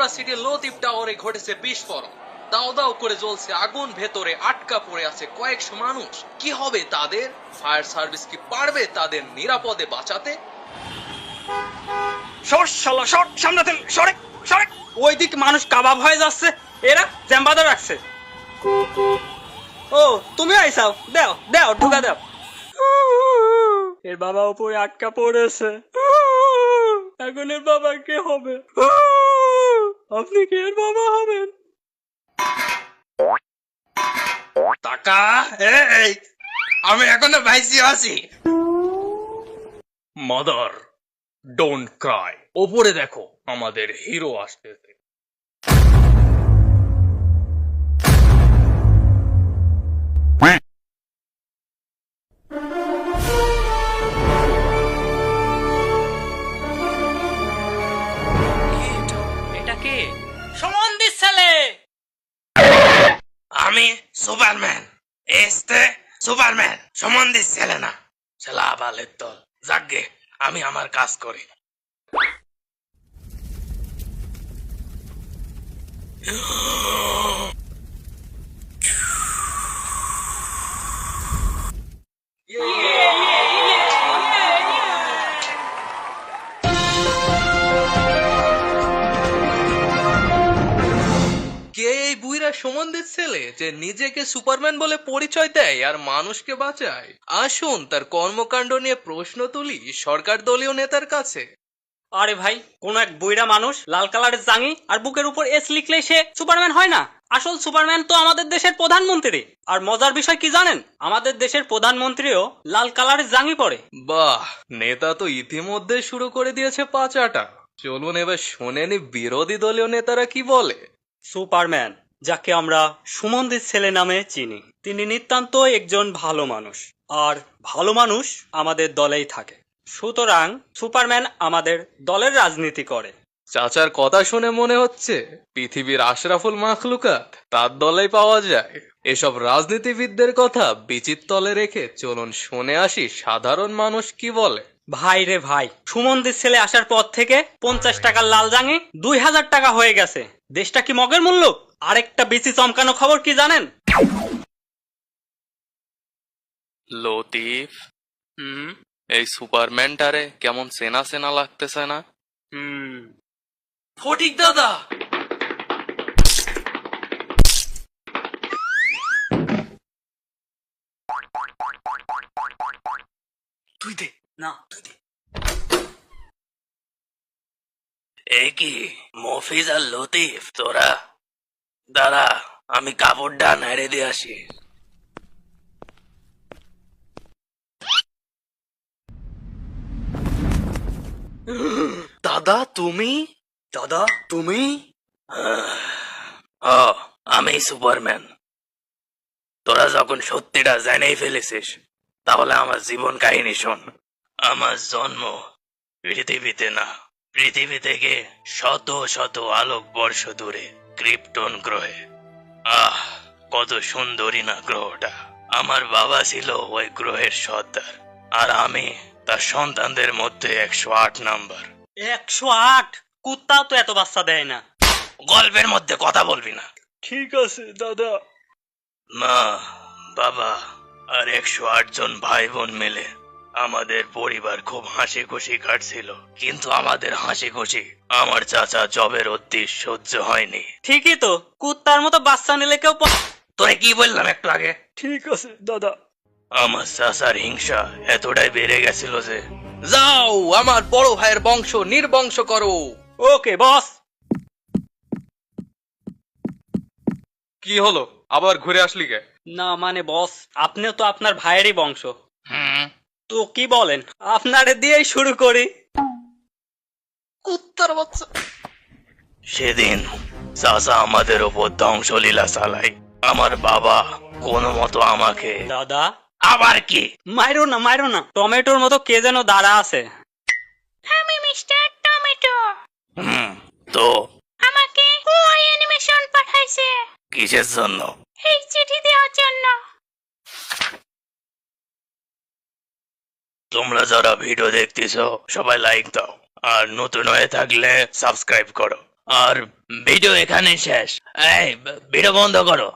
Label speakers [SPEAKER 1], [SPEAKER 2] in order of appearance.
[SPEAKER 1] হাওড়া সিটির লতিফ টাওয়ারে ঘটেছে বিস্ফোরণ। দাও দাও করে জ্বলছে আগুন, ভেতরে আটকা পড়ে আছে কয়েকশো মানুষ। কি হবে তাদের? ফায়ার সার্ভিস কি পারবে তাদের নিরাপদে বাঁচাতে?
[SPEAKER 2] সর শালা সর, সামনে থেকে সরে সরে। ওইদিকে মানুষ কাবাব হয়ে যাচ্ছে, এরা জ্যাম্বাদা রাখছে। ও তুমি আইসাও, দেও দেও ঢুকা দেও। এর বাবা উপরে আটকা পড়েছে, এখন এর বাবা কে হবে? আপনি কি এর বাবা হবেন?
[SPEAKER 3] টাকা এই আমি এখনো ভাইসি আছি।
[SPEAKER 1] Mother don't Cry. ওপরে দেখো, আমাদের হিরো আসতেছে।
[SPEAKER 2] এটা কে? সমন্দির ছেলে।
[SPEAKER 3] আমি সুপারম্যান, এসতে সুপারম্যান, সম্বন্ধে ছেলে না। ছেলা বালের দল। যাকগে, আমি আমার কাজ করি।
[SPEAKER 1] কে এই বুইরা সম্বন্ধের ছেলে যে নিজেকে সুপারম্যান বলে পরিচয় দেয় আর মানুষকে বাঁচায়? আসুন তার কর্মকাণ্ড নিয়ে প্রশ্ন তুলি সরকার দলীয় নেতার কাছে।
[SPEAKER 2] আরে ভাই, কোন এক বুইড়া মানুষ লাল কালারের জাঙি আর বুকের উপর এস লিখলে সে সুপারম্যান হয় না? আসল সুপারম্যান তো আমাদের দেশের প্রধানমন্ত্রী। আর মজার বিষয় কি জানেন? আমাদের দেশের প্রধানমন্ত্রীও লাল কালারের জাঙি পরে।
[SPEAKER 1] বাহ, নেতা তো ইতিমধ্যে শুরু করে দিয়েছে পাচাটা। চলুন এবার শোনেনি বিরোধী দলীয় নেতারা কি বলে।
[SPEAKER 2] সুপারম্যান, যাকে আমরা সুমন্দির ছেলে নামে চিনি, তিনি নিতান্ত একজন ভালো মানুষ। আর ভালো মানুষ আমাদের দলেই থাকে, সুতরাং সুপারম্যান আমাদের দলের রাজনীতি করে।
[SPEAKER 1] চাচার কথা শুনে মনে হচ্ছে পৃথিবীর আশরাফুল মাখলুকাত তার দলেই পাওয়া যায়। এসব রাজনীতিবিদদের কথা বিচিত তলে রেখে চলুন শুনে আসি সাধারণ মানুষ কি বলে।
[SPEAKER 2] ভাই রে ভাই, সুমন্দির ছেলে আসার পর থেকে 50 টাকার লাল জাঙি 2000 টাকা হয়ে গেছে। দেশটা কি মগের মূল্য? আরেকটা বেশি চমকানো খবর কি জানেন?
[SPEAKER 1] লতিফ, এই সুপারম্যানটারে কেমন সেনা সেনা লাগতেছে না?
[SPEAKER 3] ফটিক দাদা,
[SPEAKER 2] তুই দে না, তুই দে।
[SPEAKER 3] এ কি মফিজ আর লতিফ তোরা? দাঁড়া, আমি কাপড়টা নাড়ে দিয়ে আসি। দাদা তুমি?
[SPEAKER 2] দাদা তুমি?
[SPEAKER 3] ও, আমি সুপারম্যান। তোরা যখন সত্যিটা জেনেই ফেলেছিস, তাহলে আমার জীবন কাহিনী শোন। আমার জন্ম পৃথিবীতে না, পৃথিবী থেকে শত শত আলোক বর্ষ দূরে ক্রিপ্টন গ্রহে। আহ, কত সুন্দরী না গ্রহটা। আমার বাবা ছিল ওই গ্রহের সর্দার, আর আমি তার সন্তানদের মধ্যে 108 নাম্বার।
[SPEAKER 2] 108? কুত্তাও তো এত বাচ্চা দেয় না।
[SPEAKER 3] গল্পের মধ্যে কথা বলবি না।
[SPEAKER 2] ঠিক আছে দাদা।
[SPEAKER 3] মা, বাবা আর 108 জন ভাই বোন মিলে আমাদের পরিবার খুব হাসি খুশি কাটছিল। কিন্তু আমাদের হাসি খুশি আমার চাচা জবের অতি সহ্য হয়নি।
[SPEAKER 2] ঠিকই তো, কুত্তার মতো বাচ্চা নিলে কেউ
[SPEAKER 3] তোরে কি বললাম একটু আগে?
[SPEAKER 2] ঠিক আছে দাদা।
[SPEAKER 3] আমার চাচার হিংসা এতটাই বেড়ে গেছিল যে
[SPEAKER 1] যাও, আমার বড় ভাইয়ের বংশ নির্বংশ করো।
[SPEAKER 2] ওকে বস।
[SPEAKER 1] কি হলো, আবার ঘুরে আসলি কে?
[SPEAKER 2] না মানে বস, আপনিও তো আপনার ভাইয়েরই বংশ।
[SPEAKER 3] হুম,
[SPEAKER 2] তো কি বলেন, আপনারে দিয়েই শুরু করি।
[SPEAKER 1] কুত্তার বাচ্চা।
[SPEAKER 3] সেদিন চাচা আমাদের ওপর ধ্বংসলীলা চালায়। আমার বাবা কোনো মতো আমাকে।
[SPEAKER 2] দাদা
[SPEAKER 3] আবার কি?
[SPEAKER 2] মাইরো না মাইরো না, টমেটোর মতো কে যেন দাঁড়া আছে।
[SPEAKER 4] আমি মিস্টার টমেটো।
[SPEAKER 3] তো
[SPEAKER 4] আমাকে হুয়াই অ্যানিমেশন পাঠাইছে
[SPEAKER 3] কিসের জন্য?
[SPEAKER 4] এই চিঠি দেওয়ার জন্য।
[SPEAKER 3] তোমরা যারা ভিডিও দেখতেছো সবাই লাইক দাও, আর নতুন হয়ে থাকলে সাবস্ক্রাইব করো। আর ভিডিও এখানে শেষ। এই ভিডিও বন্ধ করো।